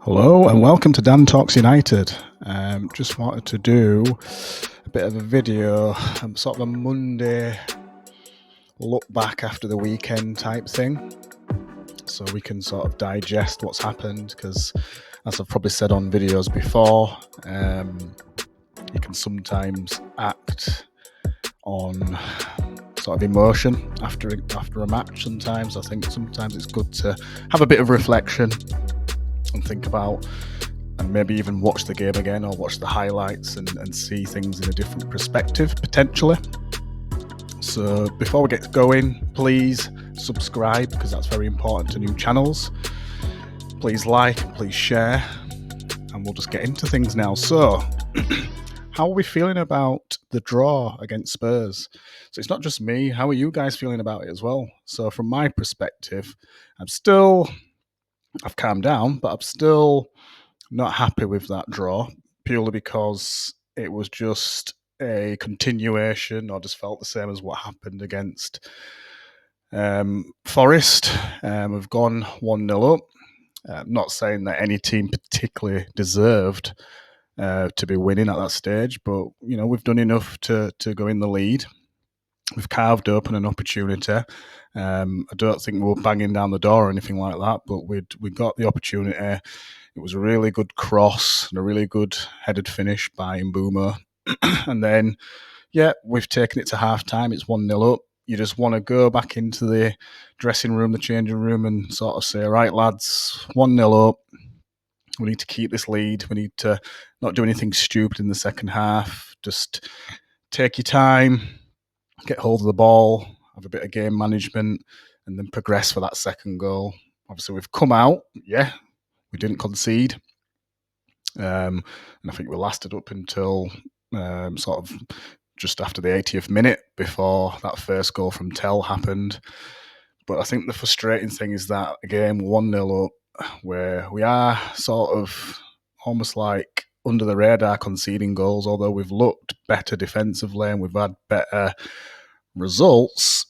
Hello and welcome to Dan Talks United. Just wanted to do a bit of a video, sort of a Monday look back after the weekend type thing, so we can sort of digest what's happened, because as I've probably said on videos before, you can sometimes act on sort of emotion after a match. Sometimes I think sometimes it's good to have a bit of reflection and think about, and maybe even watch the game again or watch the highlights and see things in a different perspective, potentially. So before we get going, please subscribe, because that's very important to new channels. Please like and please share, and we'll just get into things now. So how are we feeling about the draw against Spurs? So it's not just me. How are you guys feeling about it as well? So from my perspective, I've calmed down, but I'm still not happy with that draw, purely because it was just a continuation, or just felt the same as what happened against Forest. We've gone 1-0 up. Not saying that any team particularly deserved to be winning at that stage, but we've done enough to go in the lead. We've carved open an opportunity. I don't think we were banging down the door or anything like that, but we got the opportunity. It was a really good cross and a really good headed finish by Mbeumo. And then, we've taken it to half time. It's 1-0 up. You just want to go back into the dressing room, the changing room, and sort of say, right, lads, 1-0 up. We need to keep this lead. We need to not do anything stupid in the second half. Just take your time, get hold of the ball, have a bit of game management, and then progress for that second goal. Obviously, we've come out. We didn't concede. And I think we lasted up until sort of just after the 80th minute before that first goal from Tell happened. But I think the frustrating thing is that, again, 1-0 up, where we are sort of almost like under the radar conceding goals, although we've looked better defensively and we've had better results,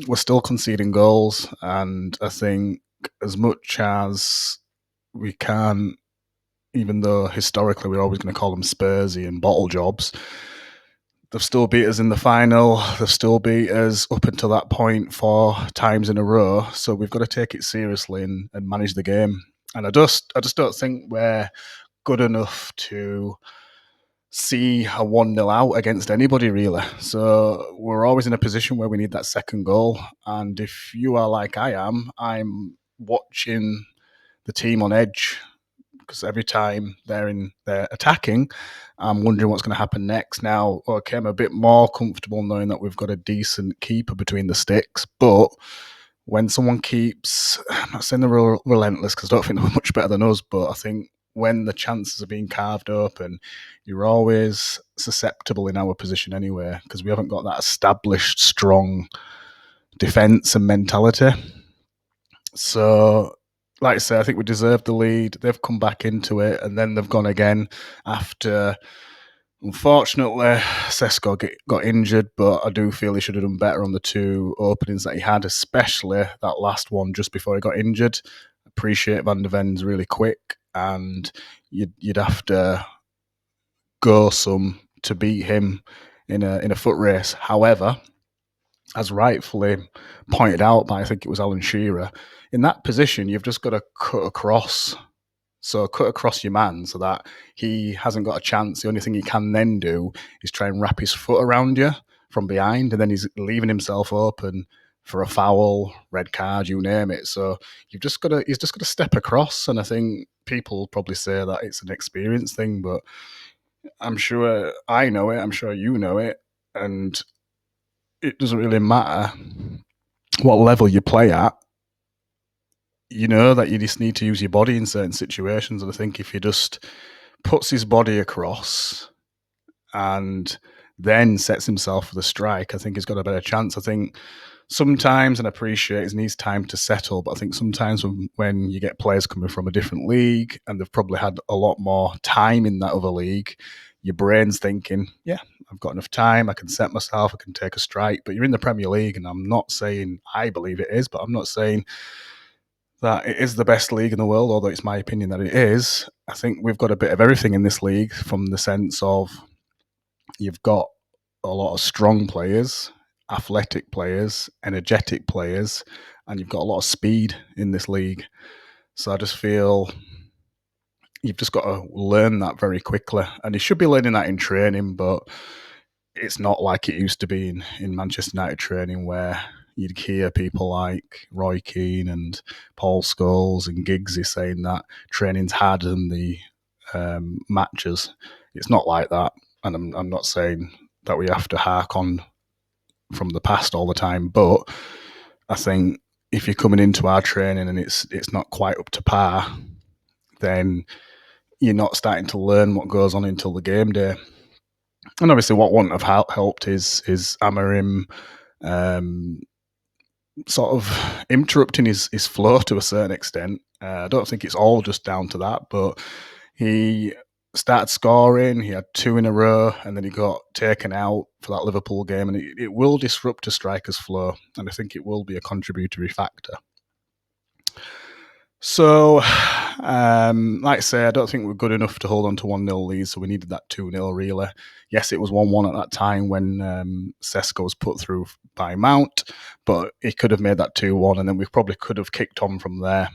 we're still conceding goals. And I think as much as we can, even though historically we're always going to call them Spursy and bottle jobs, they've still beat us in the final. They've still beat us up until that point 4 times in a row. So we've got to take it seriously and manage the game. And I just don't think we're good enough to see a 1-0 out against anybody, really. So we're always in a position where we need that second goal. And if you are like I am, I'm watching the team on edge, because every time they're attacking, I'm wondering what's going to happen next. Now, okay, I'm a bit more comfortable knowing that we've got a decent keeper between the sticks, but when someone keeps, I'm not saying they're relentless, because I don't think they're much better than us, but I think when the chances are being carved open, you're always susceptible in our position anyway, because we haven't got that established, strong defence and mentality. So, like I say, I think we deserved the lead. They've come back into it, and then they've gone again after, unfortunately, Sesko got injured, but I do feel he should have done better on the 2 openings that he had, especially that last one just before he got injured. Appreciate Van der Ven's really quick, and you'd have to go some to beat him in a foot race. However, as rightfully pointed out by, I think it was Alan Shearer, in that position, you've just got to cut across. So cut across your man so that he hasn't got a chance. The only thing he can then do is try and wrap his foot around you from behind, and then he's leaving himself open for a foul, red card, you name it. So he's just got to step across. And I think people probably say that it's an experience thing, but I'm sure I know it. I'm sure you know it. And it doesn't really matter what level you play at. You know that you just need to use your body in certain situations. And I think if he just puts his body across and then sets himself for the strike, I think he's got a better chance. I think sometimes, and I appreciate, he needs time to settle, but I think sometimes when you get players coming from a different league and they've probably had a lot more time in that other league, your brain's thinking, yeah, I've got enough time, I can set myself, I can take a strike. But you're in the Premier League, and I'm not saying I believe it is, but I'm not saying that it is the best league in the world, although it's my opinion that it is. I think we've got a bit of everything in this league, from the sense of you've got a lot of strong players, athletic players, energetic players, and you've got a lot of speed in this league. So I just feel you've just got to learn that very quickly. And you should be learning that in training, but it's not like it used to be in Manchester United training, where you'd hear people like Roy Keane and Paul Scholes and Giggsy saying that training's harder than the matches. It's not like that. And I'm not saying that we have to hark on from the past all the time, but I think if you're coming into our training and it's not quite up to par, then you're not starting to learn what goes on until the game day. And obviously, what wouldn't have helped is Amorim sort of interrupting his flow to a certain extent. I don't think it's all just down to that, but he started scoring. He had 2 in a row, and then he got taken out for that Liverpool game, and it will disrupt a striker's flow, and I think it will be a contributory factor. So, like I say, I don't think we're good enough to hold on to 1-0 lead, so we needed that 2-0 really. Yes, it was 1-1 at that time when Sesko was put through by Mount, but he could have made that 2-1, and then we probably could have kicked on from there.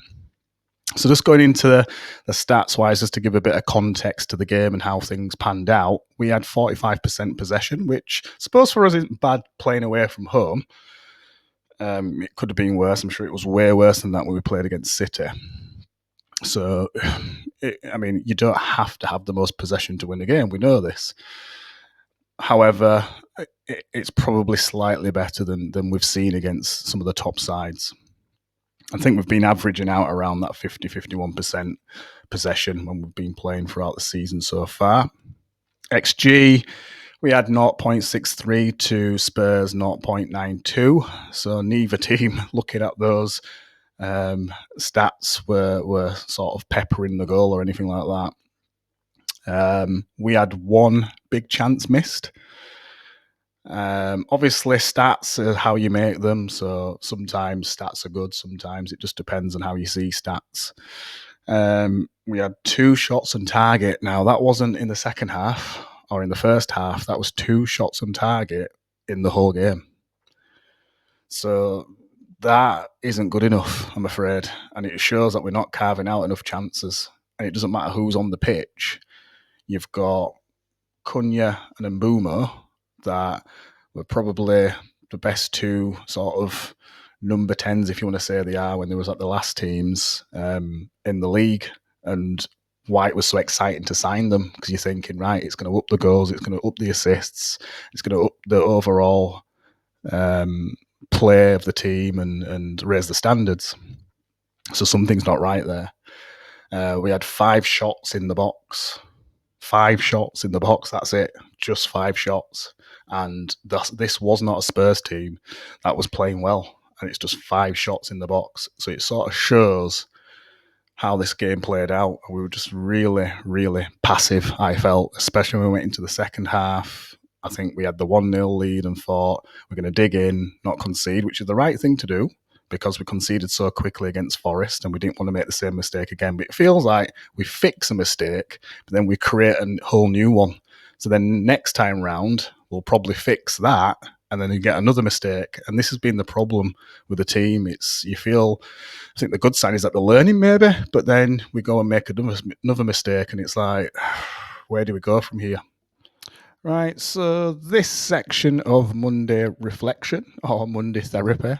So just going into the stats-wise, just to give a bit of context to the game and how things panned out, we had 45% possession, which I suppose for us isn't bad playing away from home. It could have been worse. I'm sure it was way worse than that when we played against City. So, you don't have to have the most possession to win a game. We know this. However, it's probably slightly better than we've seen against some of the top sides. I think we've been averaging out around that 50-51% possession when we've been playing throughout the season so far. XG, we had 0.63 to Spurs 0.92. So neither team, looking at those stats, were sort of peppering the goal or anything like that. We had 1 big chance missed. Obviously, stats are how you make them. So sometimes stats are good. Sometimes it just depends on how you see stats. We had 2 shots on target. Now, that wasn't in the second half or in the first half. That was 2 shots on target in the whole game. So that isn't good enough, I'm afraid. And it shows that we're not carving out enough chances. And it doesn't matter who's on the pitch. You've got Cunha and Mbeumo that were probably the best 2 sort of number 10s, if you want to say they are, when they was at the last teams in the league. And why it was so exciting to sign them, because you're thinking, right, it's going to up the goals, it's going to up the assists, it's going to up the overall play of the team and raise the standards. So something's not right there. We had 5 shots in the box. 5 shots in the box, that's it. Just 5 shots. And this was not a Spurs team that was playing well. And it's just 5 shots in the box. So it sort of shows how this game played out. We were just really, really passive, I felt, especially when we went into the second half. I think we had the 1-0 lead and thought we're going to dig in, not concede, which is the right thing to do, because we conceded so quickly against Forest and we didn't want to make the same mistake again. But it feels like we fix a mistake, but then we create a whole new one. So then next time round, we'll probably fix that, and then you get another mistake. And this has been the problem with the team. I think the good sign is that they're learning maybe, but then we go and make another mistake, and it's like, where do we go from here? Right, so this section of Monday Reflection or Monday Therapy,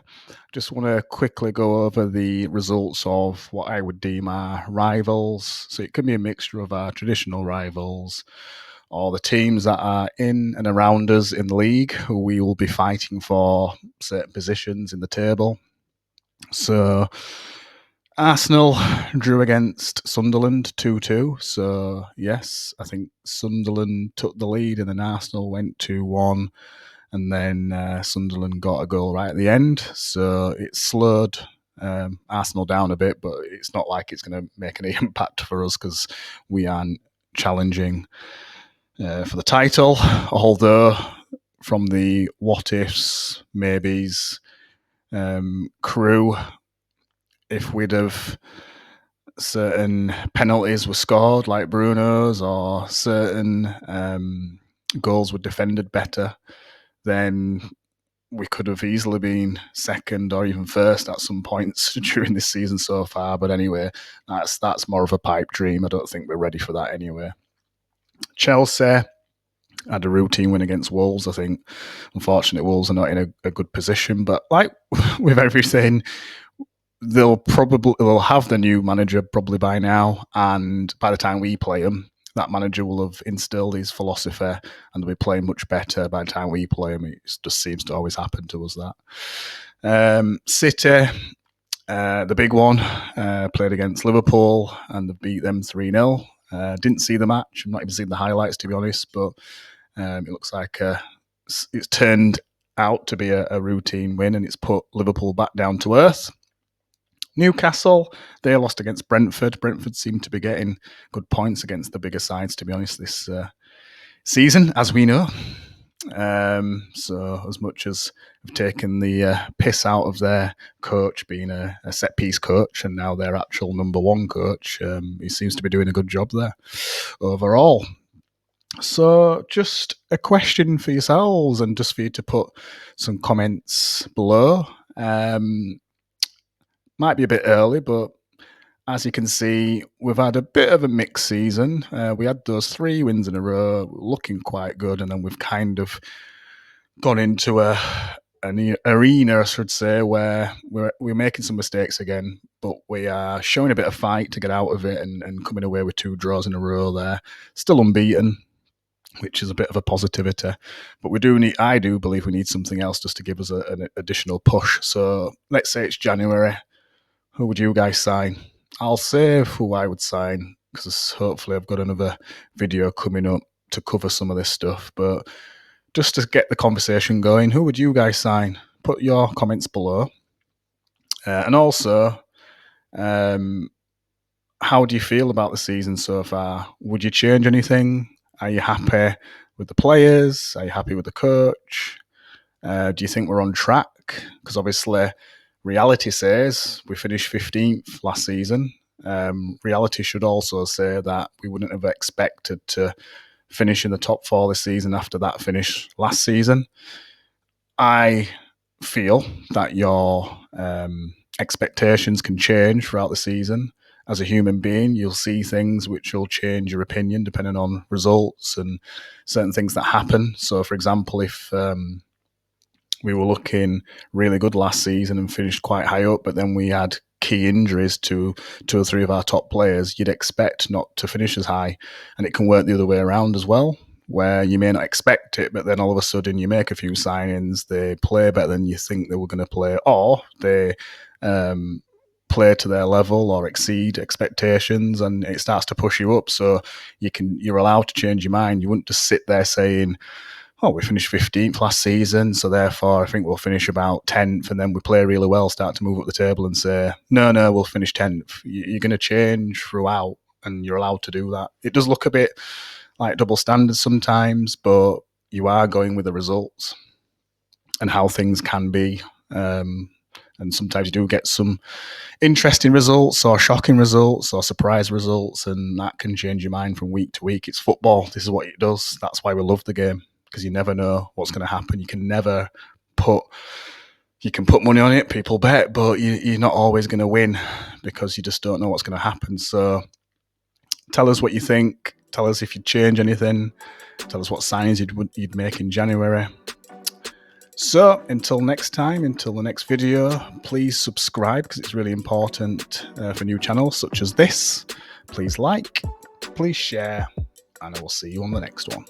just want to quickly go over the results of what I would deem our rivals. So it can be a mixture of our traditional rivals or the teams that are in and around us in the league who we will be fighting for certain positions in the table. So Arsenal drew against Sunderland 2-2. So, yes, I think Sunderland took the lead and then Arsenal went 2-1. And then Sunderland got a goal right at the end. So it slowed Arsenal down a bit, but it's not like it's going to make any impact for us because we aren't challenging for the title. Although from the what-ifs, maybes crew, if we'd have certain penalties were scored, like Bruno's, or certain goals were defended better, then we could have easily been second or even first at some points during this season so far. But anyway, that's more of a pipe dream. I don't think we're ready for that anyway. Chelsea had a routine win against Wolves. I think, unfortunately, Wolves are not in a good position. But like with everything, they'll have the new manager probably by now, and by the time we play them, that manager will have instilled his philosophy and they'll be playing much better by the time we play them. It just seems to always happen to us, that. City, the big one, played against Liverpool and they beat them 3-0. Didn't see the match. I've not even seen the highlights, to be honest, but it looks like it's turned out to be a routine win and it's put Liverpool back down to earth. Newcastle, they lost against Brentford. Brentford seemed to be getting good points against the bigger sides, to be honest, this season, as we know. So as much as they've taken the piss out of their coach being a set-piece coach and now their actual number one coach, he seems to be doing a good job there overall. So just a question for yourselves and just for you to put some comments below. Might be a bit early, but as you can see, we've had a bit of a mixed season. We had those 3 wins in a row, looking quite good, and then we've kind of gone into an arena, I should say, where we're making some mistakes again, but we are showing a bit of fight to get out of it and coming away with 2 draws in a row there. Still unbeaten, which is a bit of a positivity. But I do believe we need something else just to give us an additional push. So let's say it's January. Who would you guys sign? I'll save who I would sign because hopefully I've got another video coming up to cover some of this stuff. But just to get the conversation going, who would you guys sign? Put your comments below. And also, how do you feel about the season so far? Would you change anything? Are you happy with the players? Are you happy with the coach? Do you think we're on track? Because obviously, reality says we finished 15th last season. Reality should also say that we wouldn't have expected to finish in the top 4 this season after that finish last season. I feel that your expectations can change throughout the season. As a human being, you'll see things which will change your opinion depending on results and certain things that happen. So, for example, if we were looking really good last season and finished quite high up, but then we had key injuries to 2 or 3 of our top players, you'd expect not to finish as high. And it can work the other way around as well, where you may not expect it, but then all of a sudden you make a few signings, they play better than you think they were going to play, or they play to their level or exceed expectations, and it starts to push you up. So you're allowed to change your mind. You wouldn't just sit there saying, oh, we finished 15th last season, so therefore I think we'll finish about 10th, and then we play really well, start to move up the table and say, no, we'll finish 10th. You're going to change throughout, and you're allowed to do that. It does look a bit like double standards sometimes, but you are going with the results and how things can be. And sometimes you do get some interesting results or shocking results or surprise results, and that can change your mind from week to week. It's football. This is what it does. That's why we love the game, because you never know what's going to happen. You can put money on it, people bet, but you're not always going to win because you just don't know what's going to happen. So tell us what you think. Tell us if you'd change anything. Tell us what signings you'd make in January. So until next time, until the next video, please subscribe because it's really important for new channels such as this. Please like, please share, and I will see you on the next one.